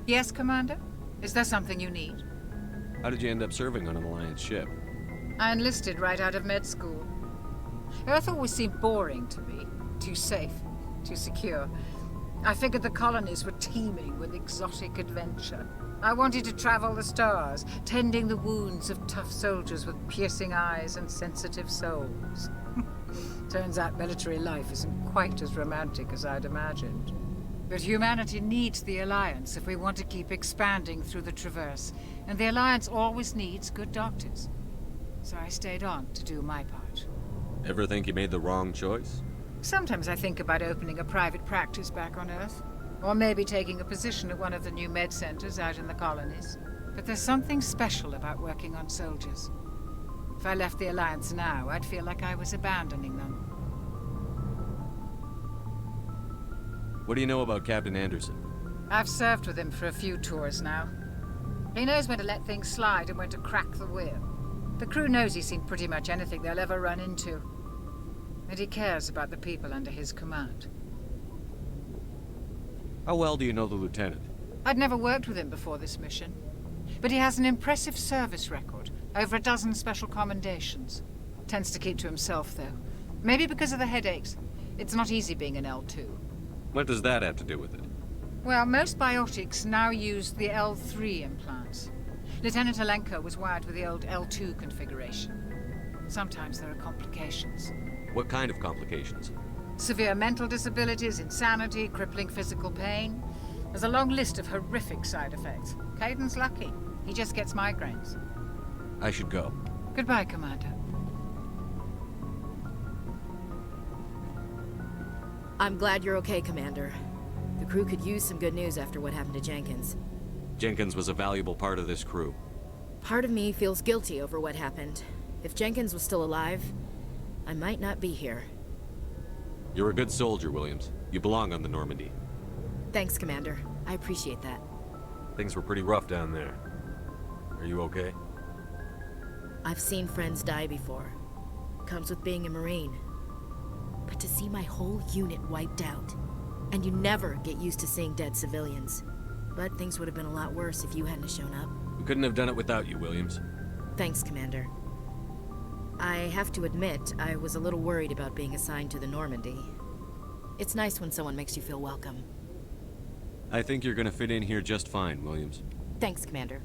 Yes, Commander? Is there something you need? How did you end up serving on an Alliance ship? I enlisted right out of med school. Earth always seemed boring to me. Too safe, too secure. I figured the colonies were teeming with exotic adventure. I wanted to travel the stars, tending the wounds of tough soldiers with piercing eyes and sensitive souls. Turns out military life isn't quite as romantic as I'd imagined. But humanity needs the Alliance if we want to keep expanding through the Traverse, and the Alliance always needs good doctors. So I stayed on to do my part. Ever think you made the wrong choice? Sometimes I think about opening a private practice back on Earth, or maybe taking a position at one of the new med centers out in the colonies. But there's something special about working on soldiers. If I left the Alliance now, I'd feel like I was abandoning them. What do you know about Captain Anderson? I've served with him for a few tours now. He knows when to let things slide and when to crack the whip. The crew knows he's seen pretty much anything they'll ever run into. And he cares about the people under his command. How well do you know the Lieutenant? I'd never worked with him before this mission. But he has an impressive service record, over a dozen special commendations. Tends to keep to himself, though. Maybe because of the headaches. It's not easy being an L2. What does that have to do with it? Well, most biotics now use the L3 implants. Lieutenant Alenko was wired with the old L2 configuration. Sometimes there are complications. What kind of complications? Severe mental disabilities, insanity, crippling physical pain. There's a long list of horrific side effects. Caden's lucky. He just gets migraines. I should go. Goodbye, Commander. I'm glad you're okay, Commander. The crew could use some good news after what happened to Jenkins. Jenkins was a valuable part of this crew. Part of me feels guilty over what happened. If Jenkins was still alive, I might not be here. You're a good soldier, Williams. You belong on the Normandy. Thanks, Commander. I appreciate that. Things were pretty rough down there. Are you okay? I've seen friends die before. Comes with being a Marine. But to see my whole unit wiped out, and you never get used to seeing dead civilians. But things would have been a lot worse if you hadn't shown up. We couldn't have done it without you, Williams. Thanks, Commander. I have to admit, I was a little worried about being assigned to the Normandy. It's nice when someone makes you feel welcome. I think you're gonna fit in here just fine, Williams. Thanks, Commander.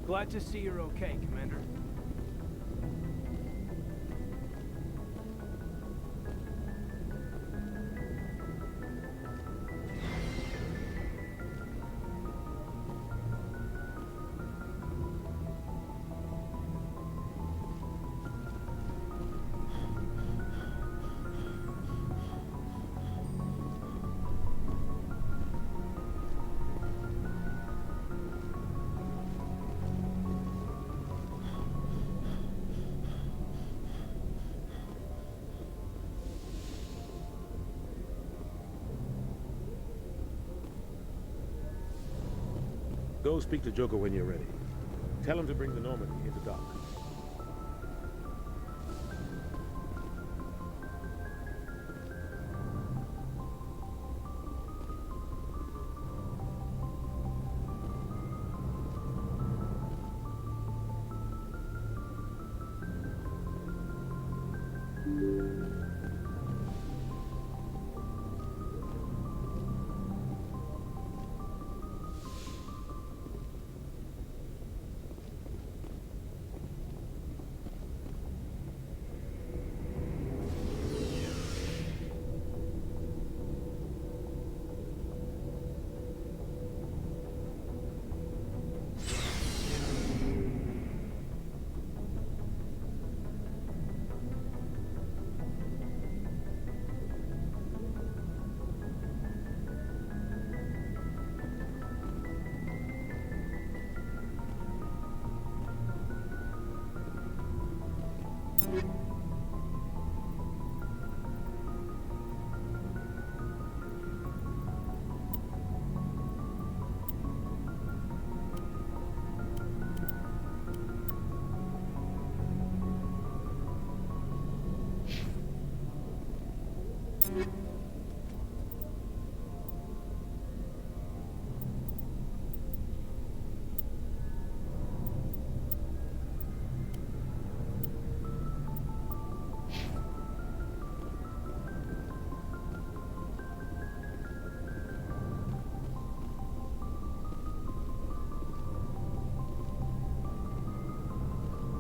Glad to see you're okay, Commander. Go speak to Joker when you're ready. Tell him to bring the Normandy into dock.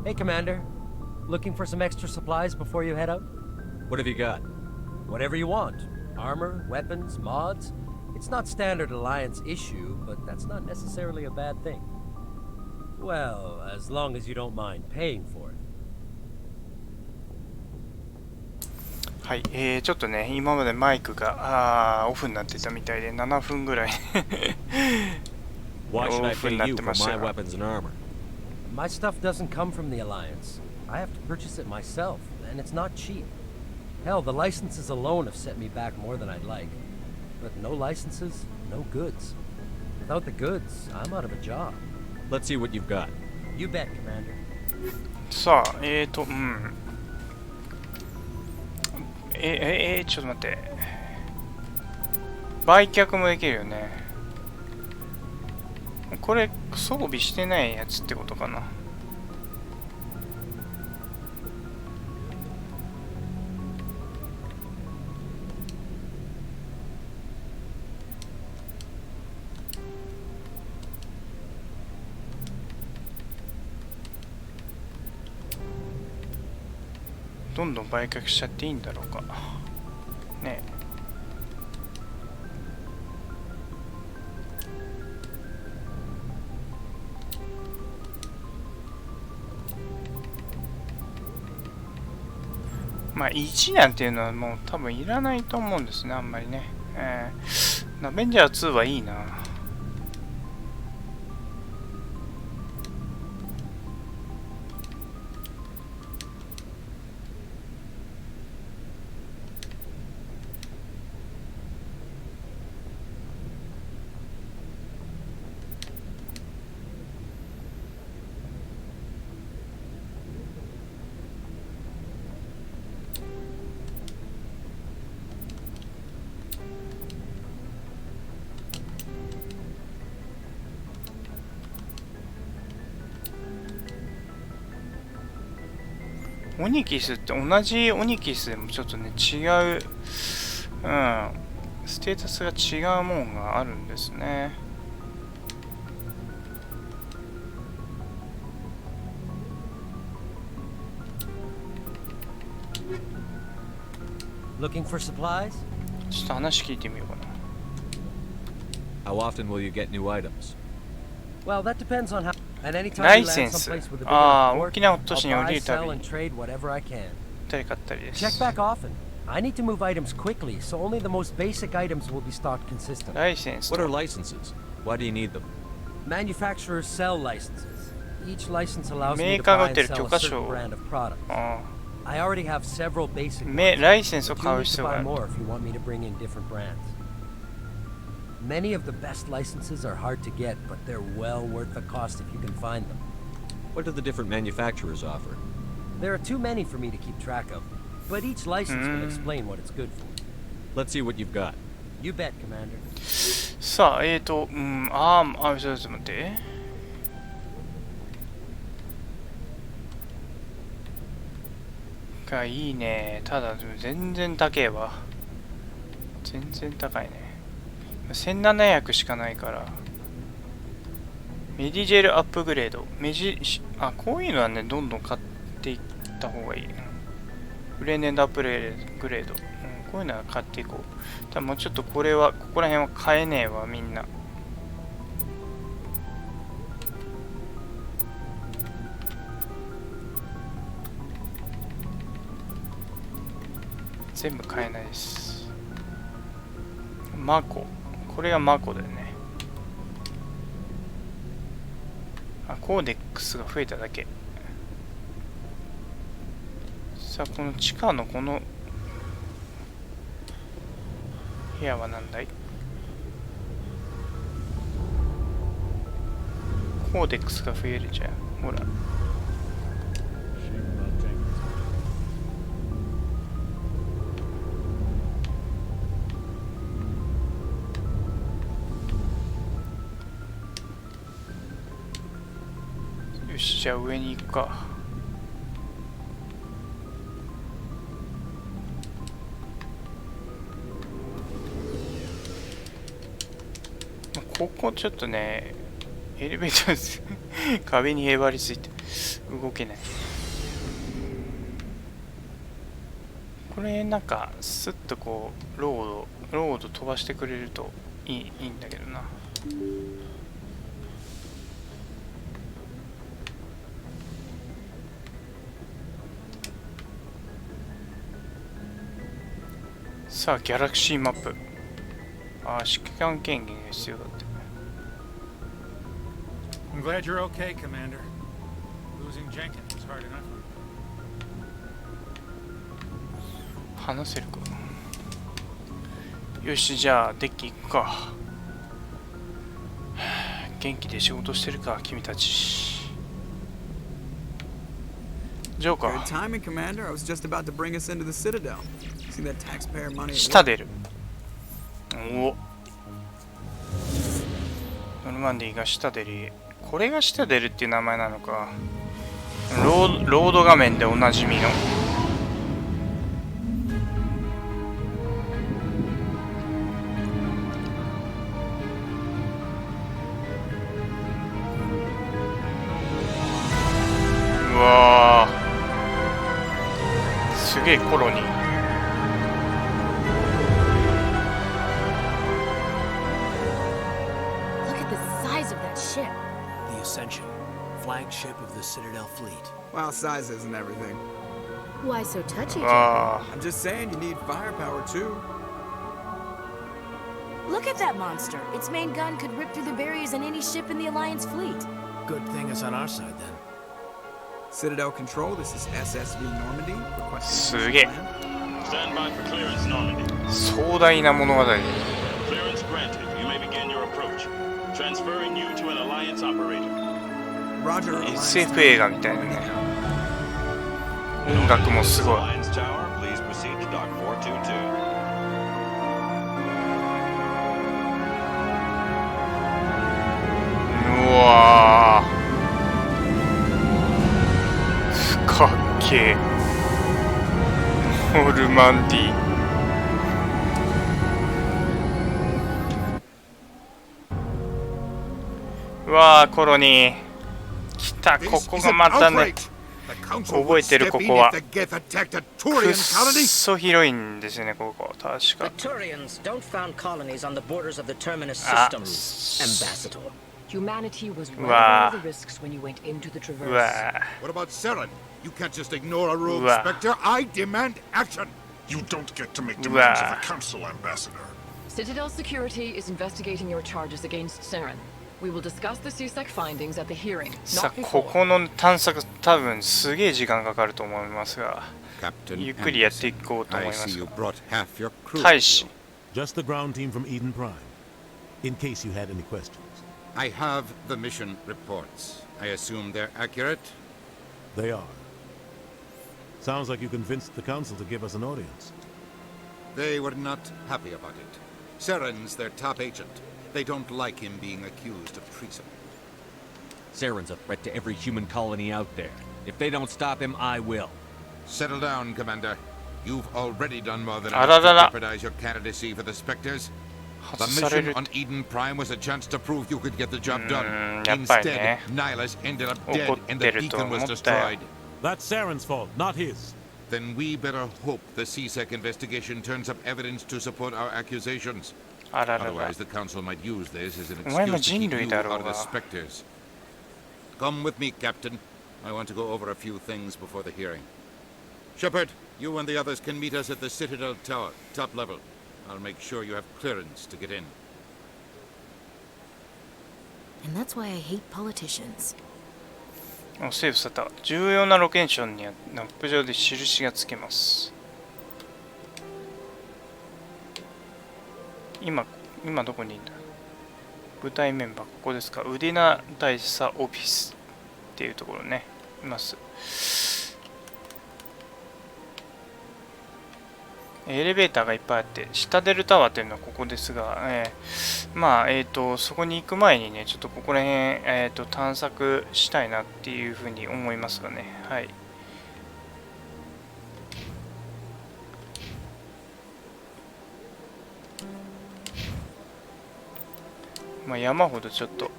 Hey, Commander. Looking for some extra supplies before you head out? What have you got? Whatever you want. Armor, weapons, mods. It's not standard Alliance issue, but that's not necessarily a bad thing. Well, as long as you don't mind paying for it. はい、ちょっとね、今までマイクがオフになってたみたいで、7分ぐらいオ Why should I フ pay になっ you て for ました my が。 weapons and armor? My stuff doesn't come from the Alliance. I have to purchase it myself, and it's not cheap. Hell, the licenses alone have set me back more than I'd like. But no licenses, no goods. Without the goods, I'm out of a job. Let's see what you've got. You bet, Commander. さあ、ちょっと待って。売却もできるよね。これ装備してないやつってことかな。どんどん売却しちゃっていいんだろうかね。まあ1なんていうのはもう多分いらないと思うんですね、あんまりね。アベンジャー2はいいな。オニキスって同じオニキスでもちょっとね違う、ステータスが違うもんがあるんですね。Looking for supplies? ちょっと話聞いてみようかな。 How often will you get new items? Well, that depends on how. And anytime ラ we イセ land ンス。 someplace with a big ああ、 enough 大 port, きな都市 I'll に降 buy, りるた sell, び and に trade whatever I can. 行ったり買ったりです。 Check back often. I need to move items quickly, so only the most basic items will be stocked consistently. ライセンス What と are licenses? Why do you need them? Manufacturers sell licenses. Each license allows メ me ー to カーが buy 売って and る sell 許 a 可 certain 証 brand of products. あ I already have several basic ー ones, ライセンスを but 買 you う need to 必要があ buy る。 more if you want me to bring in different brands. Many of the best licenses are hard to get, but they're well worth the cost if you can find them. What do the different manufacturers offer? There are too many for me to keep track of, but each license will explain what it's good for. Let's see what you've got. You bet, Commander. さあ、ちょっと待って。がいいね。ただ、全然高えわ。全然高いね。1700しかないから。メディジェルアップグレード。こういうのはね、どんどん買っていった方がいい。グレネードアップグレード。こういうのは買っていこう。ただもうちょっとこれは、ここら辺は買えねえわ、みんな。全部買えないです。マコ。これがマコだよね。コーデックスが増えただけ。さあ、この地下のこの部屋は何だい？コーデックスが増えるじゃん。ほら。よし、じゃあ上に行くか。ここちょっとね、エレベーターです壁にへばりついて。動けない。これなんかスッとこうロード飛ばしてくれるといいんだけどな。さあギャラクシーマップ。ああ、指揮官権限が必要だって。I'm glad you're okay, Commander. Losing Jenkins was hard enough. 話せるか。よし、じゃあデッキ行くか。元気で仕事してるか、君たち。ジョーカ Good ー。 timing, Commander. I was just about to bring us into the Citadel. See that taxpayer money? シタデル。おお。ノルマンディーがシタデルへ。これがシタデルっていう名前なのか。ロード画面でおなじみの。うわー、すげえコロニー。Look at the size of that ship. The Ascension, flagship of the Citadel fleet. Well, size isn't everything. Why so touchy? わ I'm just saying you need firepower too. Look at that monster. Its main gun could rip through the barriers in any ship in the Alliance fleet. Good thing it's on our side then. Citadel Control, this is SSV Normandy. ー、 Requesting すげえ。 Stand by for clearance, Normandy. 壮大な物語。 Clearance granted. You may begin your approach. Transferring you to an Alliance operator. Roger. SF 映画みたいなね。音楽もすごい。 Alliance Tower, please proceed to Dock 422. うわー、かっけえ。ノルマンディー。うわー、コロニー来た。ここがまたね、覚えてる。ここはくっそ広いんですよね、ここ。確か。 The Turians don't found colonies on the borders of the Terminus systems, Ambassador. Humanity was Wow. right over the risks when you went into the うわ Traverse. ー。 What about Saren? You can't just ignore a rogue Wow. Spectre. I demand action. You don't get to make demands of the Council, Ambassador. Citadel Security is investigating your charges against Saren. We will discuss the CSEC findings at the hearing, さ not あ、こ before. この探索多分すげえ時間かかると思いますが、 Captain ゆっくりやっていこうと思い I ま see す you が。 brought half your crew. 大使。 Just the ground team from Eden Prime. In case you had any questions. I have the mission reports. I assume they're accurate. They are. Sounds like you convinced the council to give us an audience. They were not happy about it. Saren's their top agent. They don't like him being accused of treason. Saren's a threat to every human colony out there. If they don't stop him, I will. Settle down, Commander. You've already done more than Ararara. enough to jeopardize your candidacy for the Spectres. The 外され mission る。 on Eden Prime was a chance to prove you could get the job done. やっぱりね。 Instead, Nihilus ended up dead 怒っ and て the ると beacon 思 was ったよ。 destroyed. That's Saren's fault, not his. Then we better hope the CSEC investigation turns up evidence to support our accusations. あららら。 Otherwise, the council might use this as an お前も excuse to 人 keep 類 you だろ out う of the が。 Spectres. Come with me, Captain. I want to go over a few things before the hearing. Shepard, you and the others can meet us at the Citadel Tower, top level. I'll make sure you have clearance to get in. And that's why I hate politicians. セーブされた。重要なロケーションにはマップ上で印がつけます。今どこにいるんだ。部隊メンバー、ここですか。ウディナ大佐オフィスっていうところね、います。エレベーターがいっぱいあって、シタデルタワーっていうのはここですが、そこに行く前にね、ちょっとここら辺、探索したいなっていうふうに思いますがね。はい。まあ、山ほどちょっと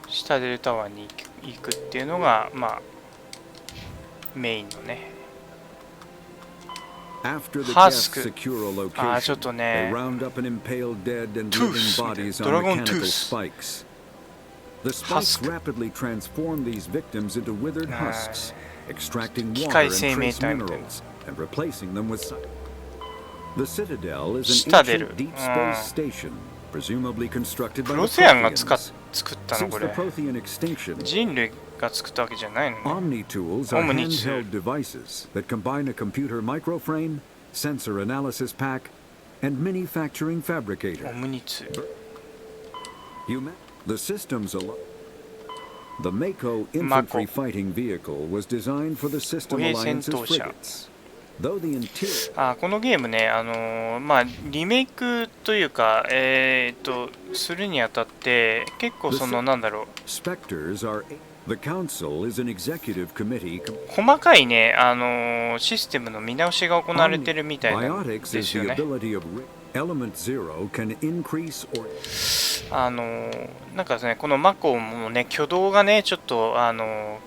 シタデルタワーに行くっていうのがまあメインのね。ハスク、あ、ちょっとね、トゥース、ドラゴントゥース。The spikes rapidly transform these victims into withered husks, extracting water and trace minerals, and replacing them with. The Citadel is an ancient deep space station, presumably constructed by the Protheans. Since the Prothean extinction, 人類が作ったわけじゃないのね。Omni-tools are handheld devices that combine a computer microframe, sensor analysis pack, and manufacturing fabricator. The systems alone. The Mako infantry fighting vehicle was designed for the System Alliance's frigates. Though the interior. このゲームね、まあリメイクというか、するにあたって結構そのなんだろう。Spectres are. The council is an executive committee. 細かいね、システムの見直しが行われてるみたいなんですよね。Element zero can increase or なんかね、このマコもね、挙動がね、ちょっと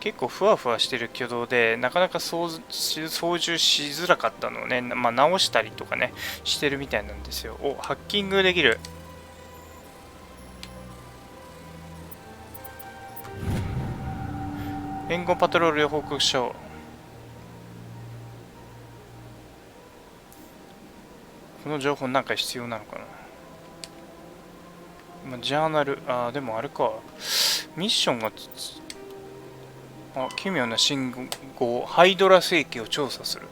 結構ふわふわしてる挙動で、なかなか操縦しづらかったのをね、まあ、直したりとかね、してるみたいなんですよ。お、ハッキングできる。援護パトロール報告書。この情報なんか必要なのかな。ジャーナル、でもあれか。ミッションが奇妙な信号、ハイドラ世紀を調査する。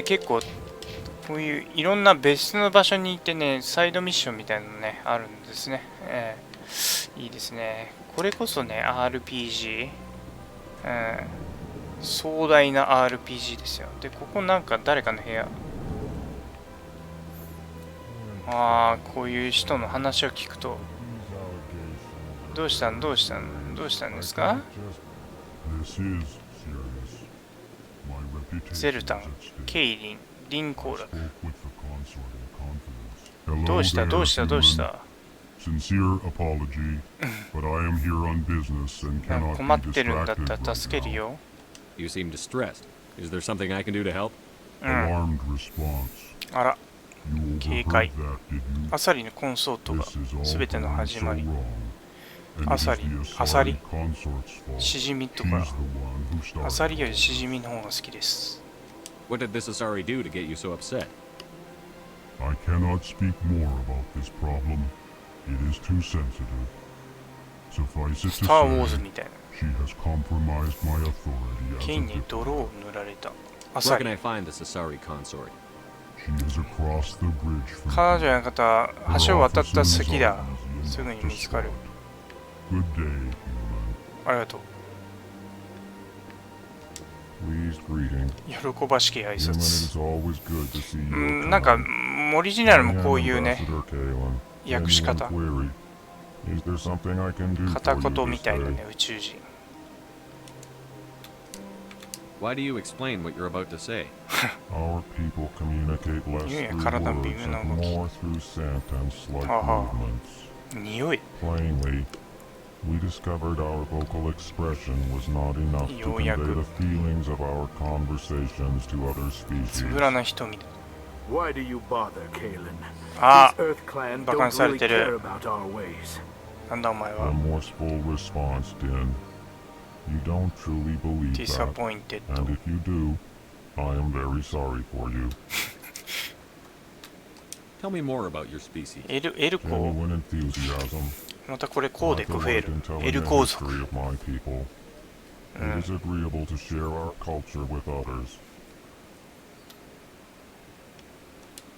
結構、こういういろんな別の場所にいてね、サイドミッションみたいなのね、あるんですね。いいですね。これこそね、RPG。壮大な RPG ですよ。で、ここなんか誰かの部屋。こういう人の話を聞くと、どうしたんですか？ゼルタン、ケイリン、リンコーラ。どうした困ってるんだったら助けるよ。You seem distressed. Is there something I can do to help? あら、警戒。アサリのコンソートが全ての始まり。アサリ、シジミとか。アサリよりシジミの方が好きです。What did this Asari do to get you so upset? I cannot speak more about this problem. It is too sensitive. Suffice it to say, she has compromised my authority as a diplomat. Where can I find this Asari consort? She is across the bridge from 彼女の方、橋を渡った先だ。すぐに見つかる。Good day, human. ありがとう。Please greeting. 喜ばしき挨拶。なんかオリジナルもこういうね、訳し方。片言みたいなね、宇宙人。Why do you explain what you're about to say? Our people communicate less through words and more through scent and slight movements. Plainly, we discovered our vocal expression was not enough to convey the feelings of our conversations to other species. Why do you bother, Kalen? あ、 This Earth clan バカに don't され really て care る。 about our ways. なんだお前 A は。 remorseful response, Din. You don't truly believe that, Disappointed. and if you do, I am very sorry for you. Tell me more about your species. エルコー。 Genuine enthusiasm. またこれコーデクフェール。 Telling エル the コー族。 history of my people. It is agreeable to share our culture with others.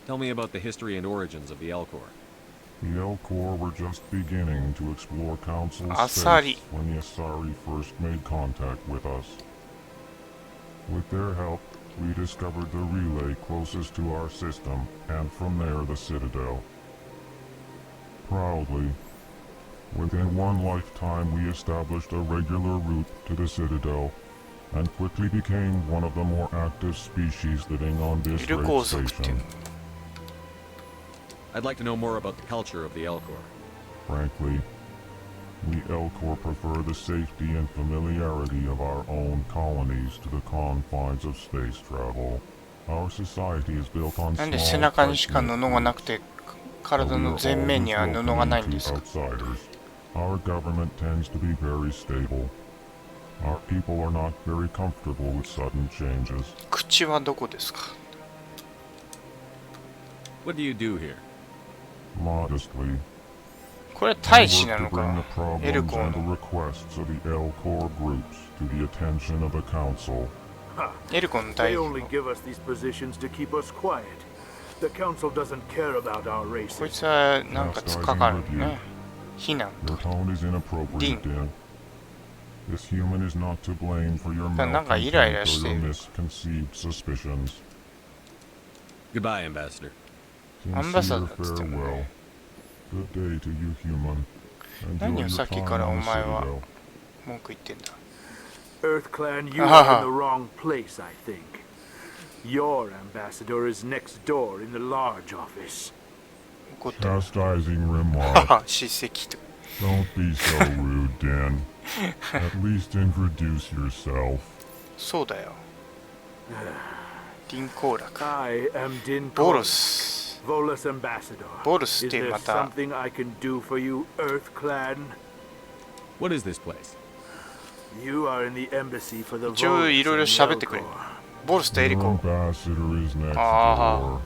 Tell me about the history and origins of the Elcor. The Elcor were just beginning to explore Council's Asari. space when the Asari first made contact with us. With their help, we discovered the relay closest to our system, and from there the Citadel. Proudly, within one lifetime we established a regular route to the Citadel, and quickly became one of the more active species living on this great station. I'd like to know more about the culture of the Elcor. Frankly, We Elcor prefer the safety and familiarity of our own colonies to the confines of space travel. Our society is built on なんで背中にしか布がなくて体の前面には布がないんですか？ Our government tends to be very stable. Our people are not very comfortable with sudden changes. 口はどこですか？ What do you do here? Modestly. これ大使なのか？エルコーの。エルコーの大使。こいつはなんか突っかかるね。非難と。ディン。なんかイライラしてる。Goodbye, Ambassador. アンバサダーって言ってもね。何をさっきからお前は文句言ってんだ。EarthClan, you are in the wrong place, I think. Your ambassador is next door in the large office. Chastising remark. 叱責と。 Don't be so rude, Dan. At least introduce yourself. そうだよ。ディンコーラク。 I am Din ボロス。 Volus Ambassador. ボルスっ Is て there また something I can do for you, EarthClan? What is this place? You are in the embassy for the 一応いろいろ喋ってくれ。ボルスとエリコ。ああ。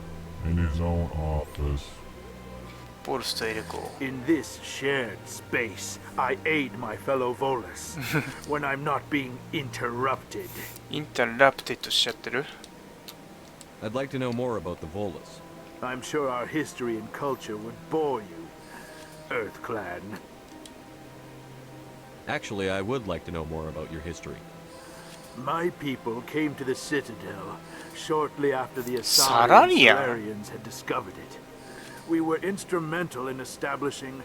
ボルスとエリコ。 In this shared space, I aid my fellow Volus when I'm not being interrupted. インタラプテッドしちゃってる？ I'd like to know more about the Volus. I'm sure our history and culture would bore you, EarthClan. Actually, I would like to know more about your history. My people came to the Citadel shortly after the Salarians had discovered it. We were instrumental in establishing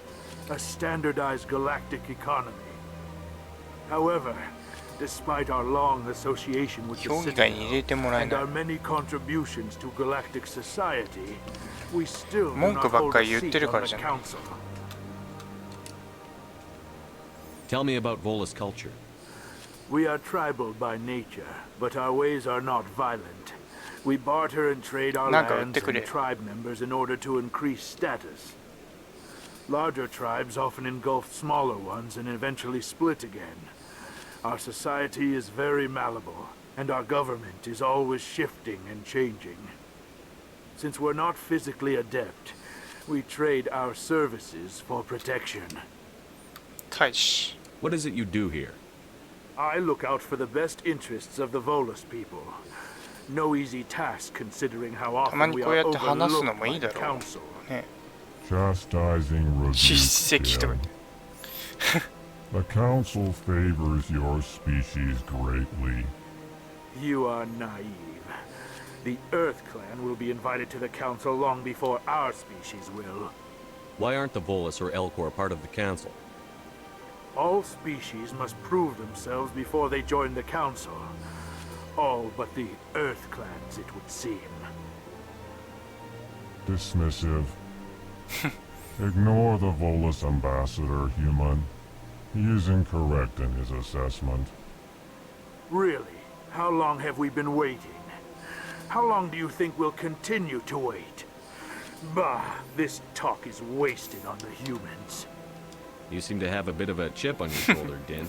a standardized galactic economy. However, despite our long association with the Citadel and our many contributions to galactic society, we still do not hold a seat on the council. Tell me about Volus culture. We are tribal by nature, but our ways are not violent. We barter and trade our lands and tribe members in order to increase status. Larger tribes often engulf smaller ones and eventually split again. Our society is very malleable, and our government is always shifting and changing. Since we're not physically adept, we trade our services for protection. What is it you do here? I look out for the best interests of the Volus people. No easy task considering how often we are overlooked by the council. Chastising rebuke. The council favors your species greatly. You are naive. The Earth Clan will be invited to the council long before our species will. Why aren't the Volus or Elcor part of the council? All species must prove themselves before they join the council. All but the Earth Clans, it would seem. Dismissive. Ignore the Volus ambassador, human. He is incorrect in his assessment. Really? How long have we been waiting? How long do you think we'll continue to wait? Bah, this talk is wasted on the humans. You seem to have a bit of a chip on your shoulder, Din.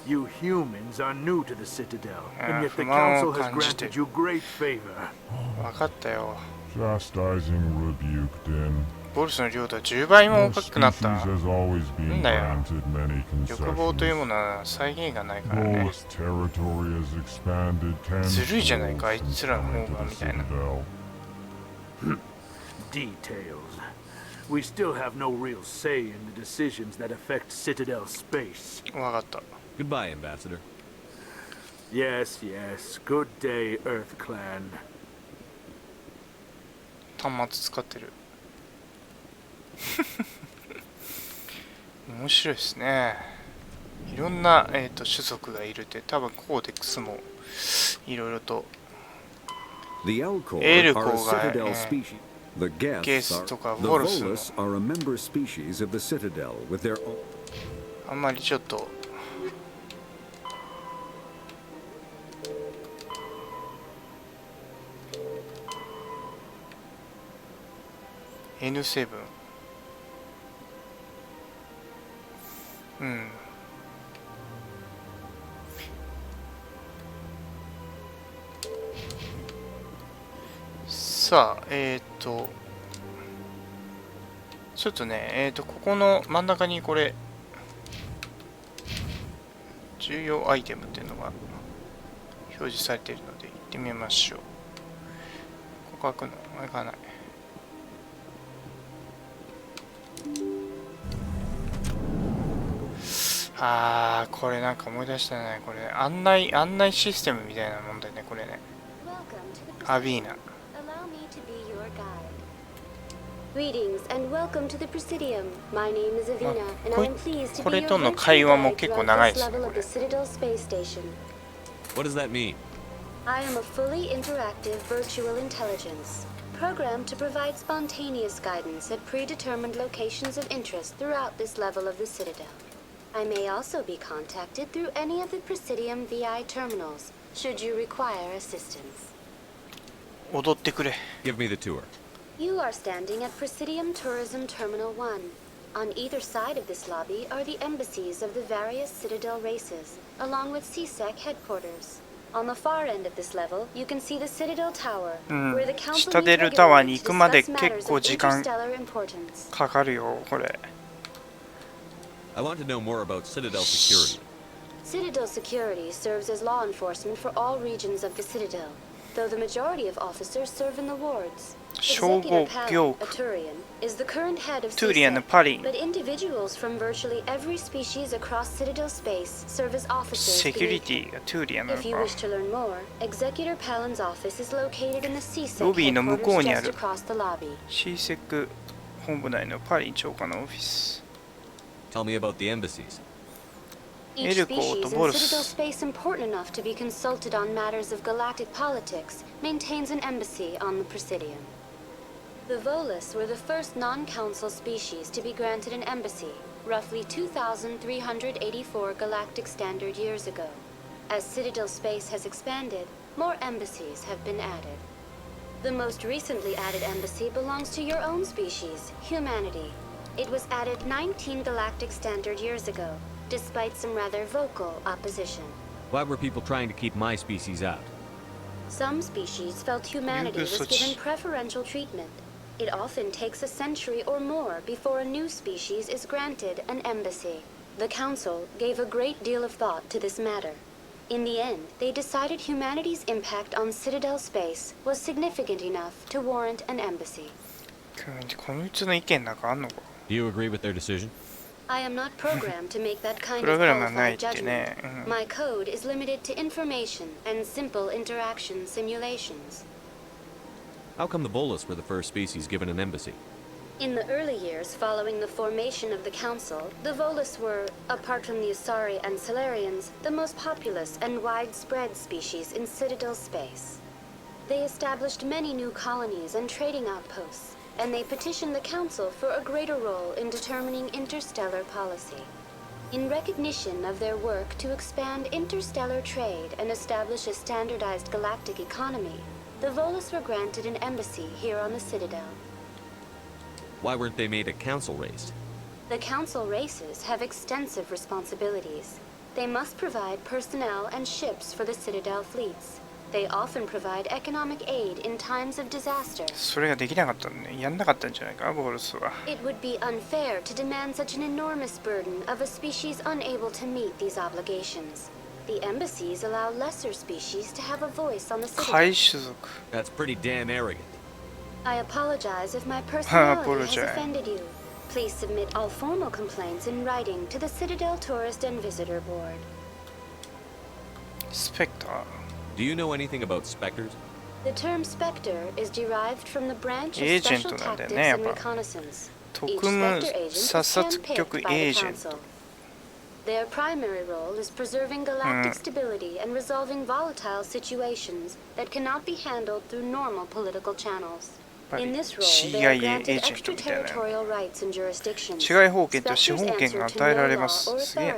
You humans are new to the Citadel, and yet the Council has granted you great favor. Chastising rebuke, Din. ボルスの領土は10倍も大きくなった。なんだよ。欲望というものは再現がないからね。ずるいじゃないか、あいつらの方がみたいな。Details. We still have no real say in the decisions that affect Citadel space. わかった。Goodbye, Ambassador. Yes, yes. Good day, Earth Clan. 端末使ってる。面白いですね。いろんな、種族がいるって、多分コーデックスもいろいろと。エルコが、ゲスとかボルスの。あんまりちょっとN7 うん。さあ、ちょっとね、ここの真ん中にこれ、重要アイテムっていうのが表示されているので、行ってみましょう。ここ開くの開かない。あー、これなんか思い出したね。これ案内システムみたいなもんだよね、これね。アビーナ。Greetings and welcome to the Presidium. My name is Avina, and I am pleased to こ be れ your との virtual 会話も guide 結構 throughout 長い this ですね、 level こ of れ。 the Citadel space station. What does that mean? I am a fully interactive virtual intelligence, programmed to provide spontaneous guidance at predetermined locations of interest throughout this level of the Citadel. I may also be contacted through any of the Presidium VI terminals, should you require assistance. 踊ってくれ。 Give me the tour. You are standing at Presidium Tourism Terminal 1. On either side of this lobby are the embassies of the various Citadel races, along with CSEC headquarters. On the far end of this level, you can see the Citadel Tower, where the Council シタデ meets ルタワー regularly に to 行くまで discuss 結 matters 構 of 時間 interstellar importance. かかるよ、これ。I want to know more about Citadel security. Citadel security serves as law enforcement for all regions of the Citadel, though the majority of officers serve in the wards. 称号 Executor 業 Palin, 区 a Turian, is the current head of Turian CSEC, Palin. but individuals from virtually every species across Citadel space serve as officers セキュリ beneath ティがトゥーリアなの If you か。 wish to learn more, Executor Palin's office is located in the CSEC ロビーの向こうにあ headquarters る just across the lobby. CSEC 本部内のパリ長官のオフィス。 Tell me about the embassies. Each Elko species to in Boris. Citadel space important enough to be consulted on matters of galactic politics maintains an embassy on the Presidium. The Volus were the first non-council species to be granted an embassy, roughly 2,384 galactic standard years ago. As Citadel space has expanded, more embassies have been added. The most recently added embassy belongs to your own species, humanity. It was added 19 galactic standard years ago, despite some rather vocal opposition. Why were people trying to keep my species out? Some species felt humanity was given preferential treatment. It often takes a century or more before a new species is granted an embassy. The Council gave a great deal of thought to this matter. In the end, they decided humanity's impact on Citadel space was significant enough to warrant an embassy. この人の意見なんかあんのか。 Do you agree with their decision? I am not programmed to make that kind プロ of グラムはないっ qualified て judgment. ね。うん My code is limited to information and simple interaction simulations. How come the Volus were the first species given an embassy? In the early years following the formation of the Council, the Volus were, apart from the Asari and Solarians, the most populous and widespread species in Citadel space. They established many new colonies and trading outposts, and they petitioned the Council for a greater role in determining interstellar policy. In recognition of their work to expand interstellar trade and establish a standardized galactic economy, the Volus were granted an embassy here on the Citadel. Why weren't they made a council race? The Council races have extensive responsibilities. They must provide personnel and ships for the Citadel fleets. They often provide economic aid in times of disaster. それができなかったんね。やんなかったんじゃないか、ボルスは。 It would be unfair to demand such an enormous burden of a species unable to meet these obligations. The embassies allow lesser species to have a voice on the Citadel. 海種族。 That's pretty damn arrogant. I apologize if my personality has Apologize. offended you. Please submit all formal complaints in writing to the Citadel Tourist and Visitor Board. スペクター。 Do you know anything about specters? The term Spectre is derived from the branch of Agent special なんだよ tactics ね、やっ and ぱ。 reconnaissance. 特 Each 務 Spectre agent is 査察局 handpicked by エー the ジェント。 Council. Their primary role is preserving galactic stability and resolving volatile situations that cannot be handled through normal political channels. ぱり CIA エージェントみたいな。治外法権と司法権が与えられます。すげえな。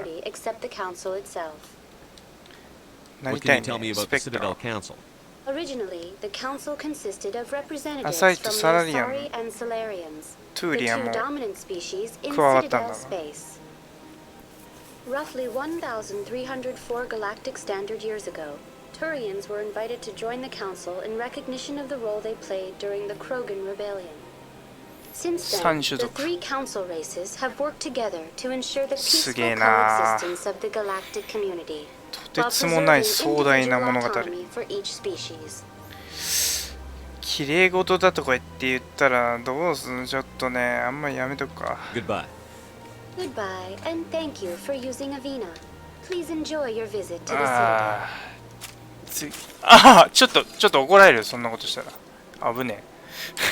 なりたいね、スペクター。アサイとサラリアン、トゥーリアンも加わったんだな。Roughly 1,304 galactic standard years ago, Turians were invited to join the Council in recognition of the role they played during the Krogan Rebellion. Since then, the three Council races have worked together to ensure the peaceful coexistence of the galactic community, while preserving individual autonomy for each species. 綺麗事だとか言ったらどうする？ちょっとね、あんまりやめとくか。Goodbye. Goodbye, and thank you for using Avina. Please enjoy your visit to the city. ちょっと怒られるよ、そんなことしたら。危ね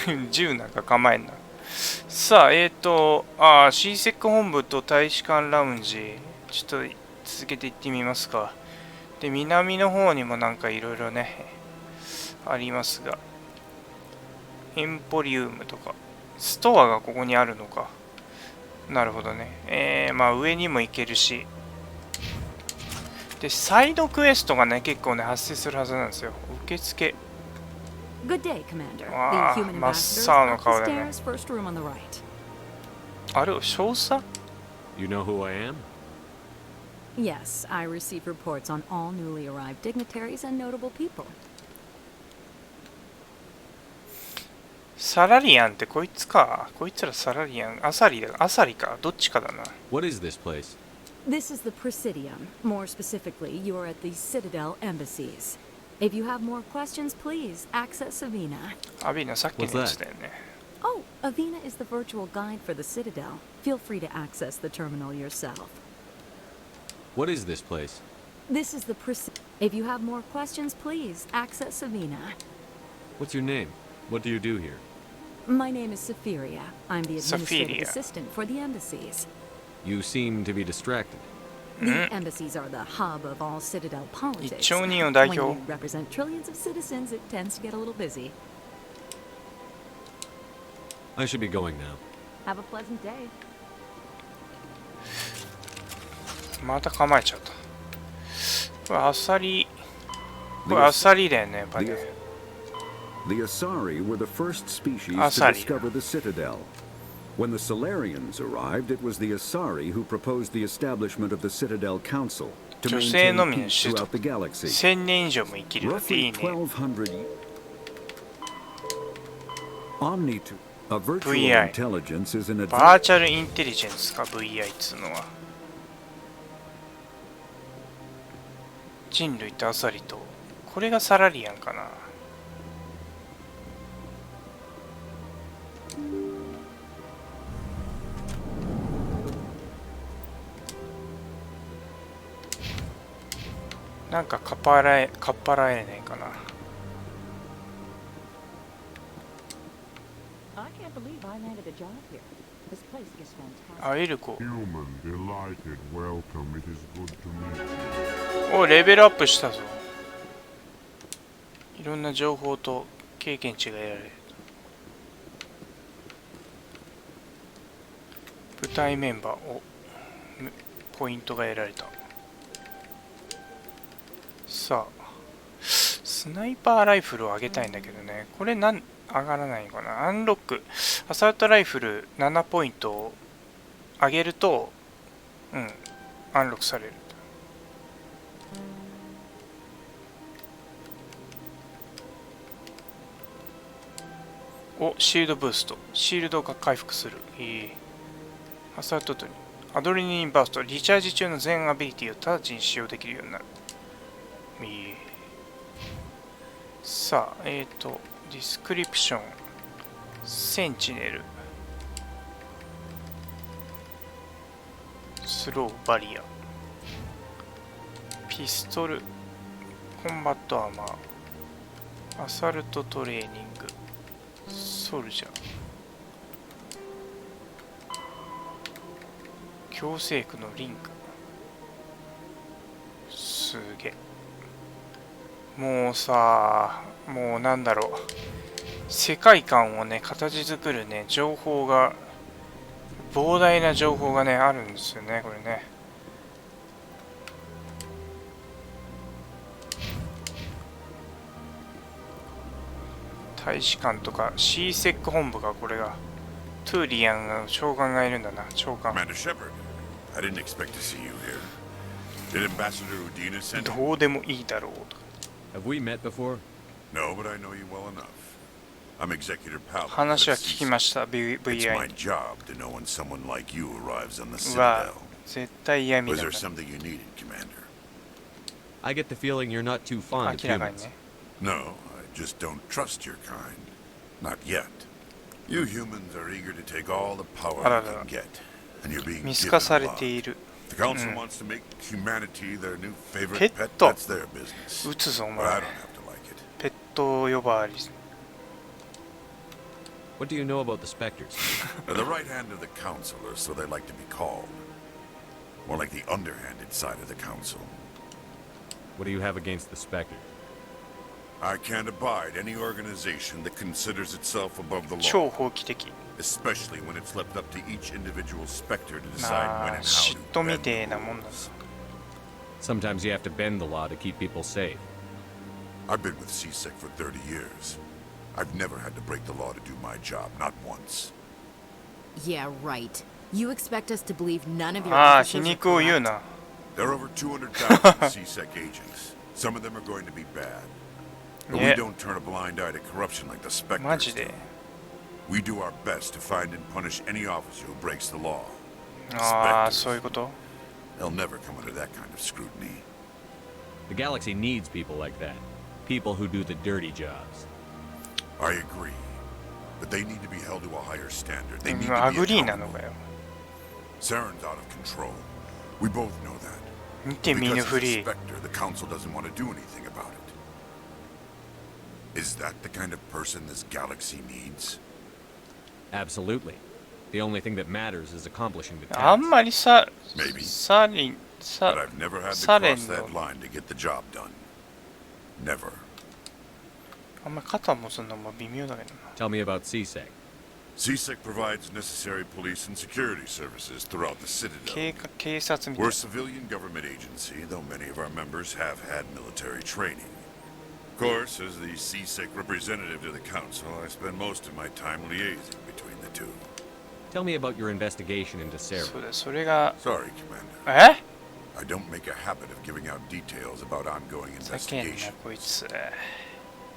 え。銃なんか構えんな。さあ、CSEC 本部と大使館ラウンジ、ちょっと続けていってみますか。で、南の方にもなんかいろいろね、ありますが。エンポリウムとか、ストアがここにあるのか。なるほどね。まあ上にも行けるし。で、サイドクエストがね、結構ね、発生するはずなんですよ。受付。ああ、真っ青の顔だね。あれ、少佐？ You know who I am? Yes, I receive reports on all newly arrived dignitaries and notable people. サラリアンってこいつか。こいつらサラリアン。アサリか。どっちかだな。What is this place? This is the Presidium. More specifically, you are at the Citadel embassies. If you have more questions, please access Avina. Avina, さっきのやつだよね。Oh, Avina is the virtual guide for the Citadel. Feel free to access the terminal yourself. What is this place? This is the Presidium. If you have more questions, please access Avina. What's your name? What do you do here? My name is Saphiria. I'm the administrative assistant for the embassies. You seem to be distracted. The embassies are the hub of all Citadel politics. When you represent trillions of citizens, it tends to get a little busy. I should be going now. Have a pleasant day. また構えちゃった。これアサリ。これアサリだよね、やっぱり。The Asari were the first species to discover the Citadel. When the Solarians arrived, it was the Asari who proposed the establishment of the Citadel Council to maintain peace throughout the galaxy. Roughly 1,200 Omni2, a virtual intelligence is an advanced... バーチャルインテリジェンスか VI っつうのは。人類とアサリと、これがサラリアンかな。なんかかっぱらえねえかな。あ、エルコ。お、レベルアップしたぞ。いろんな情報と経験値が得られる。部隊メンバーをポイントが得られた。さあ、スナイパーライフルを上げたいんだけどね。これ上がらないのかな。アンロック。アサルトライフル7ポイントを上げると、アンロックされる。お、シールドブースト。シールドが回復する。アサルトとに。アドレナリンバースト。リチャージ中の全アビリティを直ちに使用できるようになる。さあ、ディスクリプション。センチネル。スローバリア。ピストル。コンバットアーマー。アサルトトレーニング。ソルジャー。強制区のリンク。すげえ。もうさ、もうなんだろう。世界観をね形作るね情報が膨大な情報がねあるんですよねこれね。大使館とか C-SEC 本部がこれがトゥーリアンの長官がいるんだな。長官どうでもいいだろうと。話は聞きました。 VI に。うわ、絶対嫌みたいな。I get the feeling you're not too fond of humans. No, I just don't trust your kind. Not yet. You humans are eager to take all the power you can get, and you're being given a lot. The council wants to make humanity their new favorite pet. That's their business. But I don't have to like it. ペット呼ばわり。What do you know about the Spectres? They're the right hand of the council, or so they like to be called. More like the underhanded side of the council. What do you have against the Spectres? I can't abide any organization that considers itself above the law. 超法規的。 Especially when it's left up to each individual Spectre to decide when and how to 嫉妬みてえなもんだ。 Sometimes you have to bend the law to keep people safe. I've been with C-SEC for 30 years. I've never had to break the law to do my job, not once. Yeah, right. You expect us to believe none of your ああ、皮肉を言うな。 There are over 200,000 C-SEC agents. Some of them are going to be bad. But we don't turn a blind eye to corruption like the Spectres. マジで。 We do our best to find and punish any officer who breaks the law. ああ、そういうこと。 They'll never come under that kind of scrutiny. The galaxy needs people like that. People who do the dirty jobs. I agree. But they need to be held to a higher standard. They need to be アグリーなのかよ。 Saren's out of control. We both know that. 見て見ぬふり。 Because as a Spectre, the council doesn't want to do anything about it. Is that the kind of person this galaxy needs? Absolutely. The only thing that matters is accomplishing the task. あんまりさ、 Maybe. サリン、But I've never had to cross that line to get the job done. Never. あんまり肩もすんのも微妙だけどな。 Tell me about C-SEC. C-SEC provides necessary police and security services throughout the Citadel. 警察みたい We're な。 a civilian government agency, though many of our members have had military training. Of course, as the C-SEC representative to the council, I spend most of my time liaising between the two. Tell me about your investigation into Sarah. そうだ、それが。 Sorry, Commander. え I don't make a habit of giving out details about ongoing ふざけんな investigations. こいつ。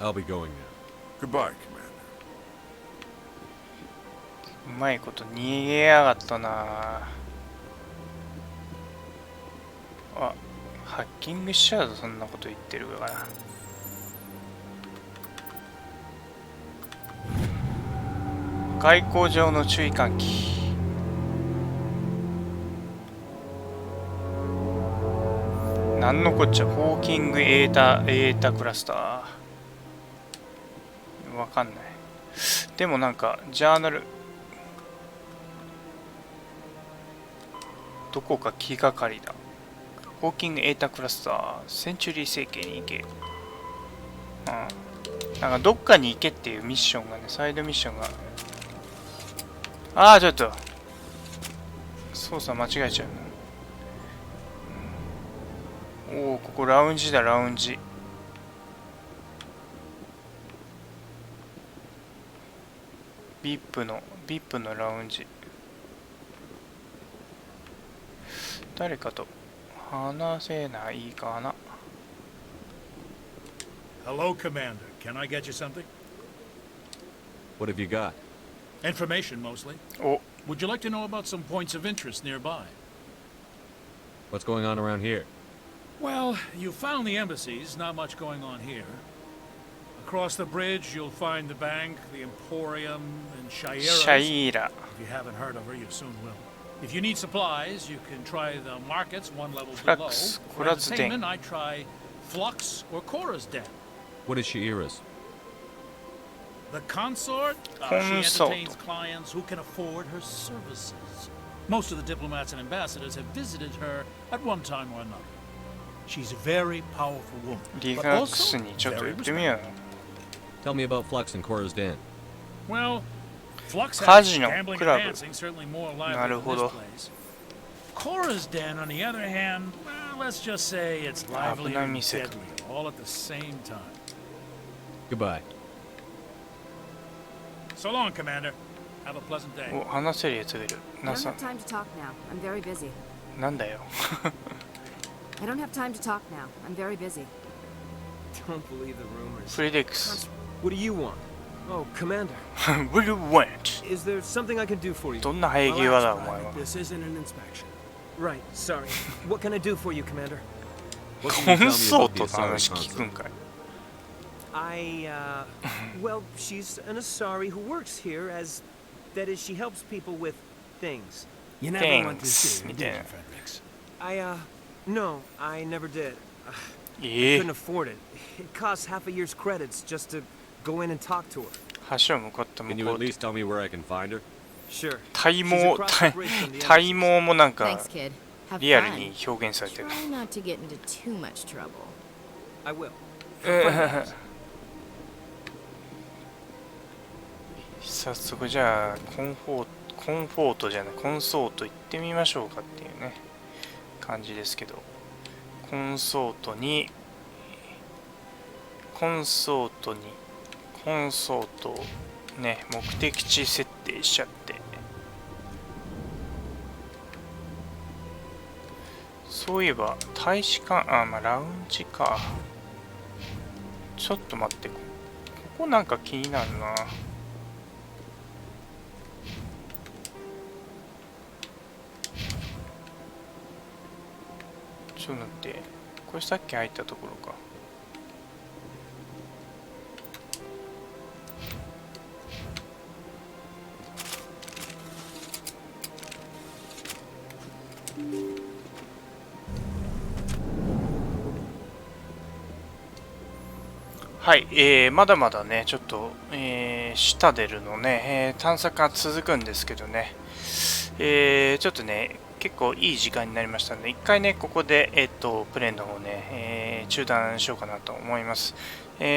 I'll be going now. Goodbye, Commander. うまいこと逃げやがったな。あ、ハッキングしちゃうぞ、そんなこと言ってるから。外交上の注意喚起。なんのこっちゃ、ホーキングエータクラスター。わかんない。でもなんか、ジャーナル。どこか気がかりだ。ホーキングエータクラスター、センチュリー星系に行け。うん。なんかどっかに行けっていうミッションがね、サイドミッションが。ああ、ちょっと。操作間違えちゃう。おお、ここラウンジだ、ラウンジ。VIP のラウンジ。誰かと話せないかな。 Hello, Commander. Can I get you something? What have you got? Information, mostly. Oh. Would you like to know about some points of interest nearby? What's going on around here? Well, you found the embassies. Not much going on here. Across the bridge, you'll find the bank, the Emporium, and Shaira. If you haven't heard of her, you soon will. If you need supplies, you can try the markets one level below. For entertainment, I try Flux or Cora's Den. What is Shaira's? The consort? She entertains clients who can afford her services. Most of the diplomats and ambassadors have visited her at one time or another. She's a very powerful woman, but also very respectful. Tell me about Flux and Cora's Den. Well, Flux has Casino, gambling club. and dancing, certainly more lively than this place. Cora's Den, on the other hand, well, let's just say it's lively and deadly, all at the same time. Goodbye. So long, Commander. Have a pleasant day. お、話せるやつがいる。I don't have time to talk now. I'm very busy. なんだよ。I don't have time to talk now. I'm very busy. Don't believe the rumors. フレデックス。 What do you want? Oh, Commander. What do you want? Is there something I can do for you? どんな生え際だお前は。 This isn't an inspection. Right, sorry. What can I do for you, Commander? コンソートの話聞くんかい。Well, she's an Asari who works here as, that is, she helps people with things. You never went to see her, did you, Fredericks? No, I never did. I couldn't afford it. It costs half a year's credits just to go in and talk to her. 橋を向かった向 Can you こ at うで。 least tell me where I can find her? Sure. 体毛もなんか Thanks, kid. Have リアル fun. に表現されてる。 Try not to get into too much trouble. I will. 早速じゃあコンフォートじゃないコンソート行ってみましょうかっていうね感じですけど、コンソートをね目的地設定しちゃって、そういえば大使館まあラウンジか。ちょっと待って、ここなんか気になるな。ちょっと待って、これさっき入ったところか。はい、まだまだね、ちょっと、シタデルのね、探索が続くんですけどね、ちょっとね、結構いい時間になりましたので、一回ね、ここで、プレイの方ね、中断しようかなと思います。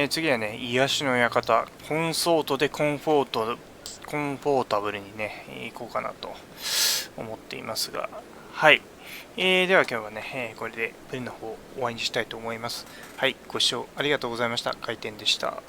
次はね、癒しの館、コンソートでコンフォータブルにね、行こうかなと思っていますが、はい。では今日はね、これでプレイの方終わりにしたいと思います。はい、ご視聴ありがとうございました。開店でした。